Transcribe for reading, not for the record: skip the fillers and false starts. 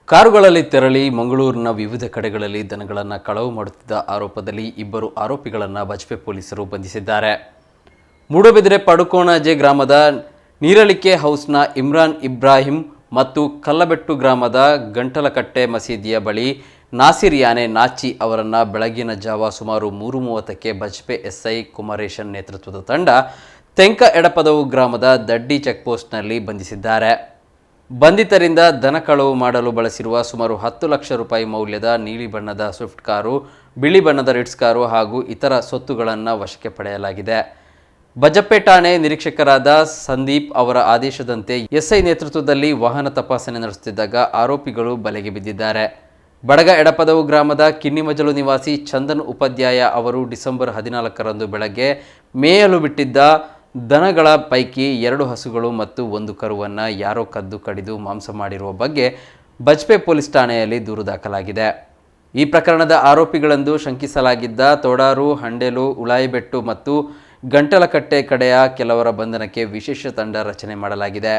ಕಾರುಗಳಲ್ಲಿ ತೆರಳಿ ಮಂಗಳೂರಿನ ವಿವಿಧ ಕಡೆಗಳಲ್ಲಿ ದನಗಳನ್ನು ಕಳವು ಮಾಡುತ್ತಿದ್ದ ಆರೋಪದಲ್ಲಿ ಇಬ್ಬರು ಆರೋಪಿಗಳನ್ನು ಬಜ್ಪೆ ಪೊಲೀಸರು ಬಂಧಿಸಿದ್ದಾರೆ. ಮೂಡಬಿದಿರೆ ಪಡುಕೋಣಜೆ ಗ್ರಾಮದ ನೀರಳಿಕೆ ಹೌಸ್ನ ಇಮ್ರಾನ್ ಇಬ್ರಾಹಿಂ ಮತ್ತು ಕಲ್ಲಬೆಟ್ಟು ಗ್ರಾಮದ ಗಂಟಲಕಟ್ಟೆ ಮಸೀದಿಯ ಬಳಿ ನಾಸಿರ್ ಯಾನೆ ನಾಚಿ ಅವರನ್ನು ಬೆಳಗಿನ ಜಾವ ಸುಮಾರು 3:30ಕ್ಕೆ ಬಜ್ಪೆ ಎಸ್ಐ ಕುಮಾರೇಶನ್ ನೇತೃತ್ವದ ತಂಡ ತೆಂಕ ಎಡಪದವು ಗ್ರಾಮದ ದಡ್ಡಿ ಚೆಕ್ಪೋಸ್ಟ್ನಲ್ಲಿ ಬಂಧಿಸಿದ್ದಾರೆ. ಬಂಧಿತರಿಂದ ದನ ಕಳವು ಮಾಡಲು ಬಳಸಿರುವ ಸುಮಾರು 10 ಲಕ್ಷ ರೂಪಾಯಿ ಮೌಲ್ಯದ ನೀಲಿ ಬಣ್ಣದ ಸ್ವಿಫ್ಟ್ ಕಾರು, ಬಿಳಿ ಬಣ್ಣದ ರಿಟ್ಸ್ ಕಾರು ಹಾಗೂ ಇತರ ಸೊತ್ತುಗಳನ್ನು ವಶಕ್ಕೆ ಪಡೆಯಲಾಗಿದೆ. ಬಜ್ಪೆ ಠಾಣೆ ನಿರೀಕ್ಷಕರಾದ ಸಂದೀಪ್ ಅವರ ಆದೇಶದಂತೆ ಎಸ್ಐ ನೇತೃತ್ವದಲ್ಲಿ ವಾಹನ ತಪಾಸಣೆ ನಡೆಸುತ್ತಿದ್ದಾಗ ಆರೋಪಿಗಳು ಬಲೆಗೆ ಬಿದ್ದಿದ್ದಾರೆ. ಬಡಗ ಎಡಪದವು ಗ್ರಾಮದ ಕಿನ್ನಿಮಜಲು ನಿವಾಸಿ ಚಂದನ್ ಉಪಾಧ್ಯಾಯ ಅವರು ಡಿಸೆಂಬರ್ 14ರಂದು ಬೆಳಗ್ಗೆ ಮೇಯಲು ಬಿಟ್ಟಿದ್ದ ದನಗಳ ಪೈಕಿ 2 ಹಸುಗಳು ಮತ್ತು 1 ಕರುವನ್ನು ಯಾರೋ ಕದ್ದು ಕಡಿದು ಮಾಂಸ ಮಾಡಿರುವ ಬಗ್ಗೆ ಬಜ್ಪೆ ಪೊಲೀಸ್ ಠಾಣೆಯಲ್ಲಿ ದೂರು ದಾಖಲಾಗಿದೆ. ಈ ಪ್ರಕರಣದ ಆರೋಪಿಗಳೆಂದು ಶಂಕಿಸಲಾಗಿದ್ದ ತೋಡಾರು, ಹಂಡೆಲು, ಉಳಾಯಿಬೆಟ್ಟು ಮತ್ತು ಗಂಟಲಕಟ್ಟೆ ಕಡೆಯ ಕೆಲವರ ಬಂಧನಕ್ಕೆ ವಿಶೇಷ ತಂಡ ರಚನೆ ಮಾಡಲಾಗಿದೆ.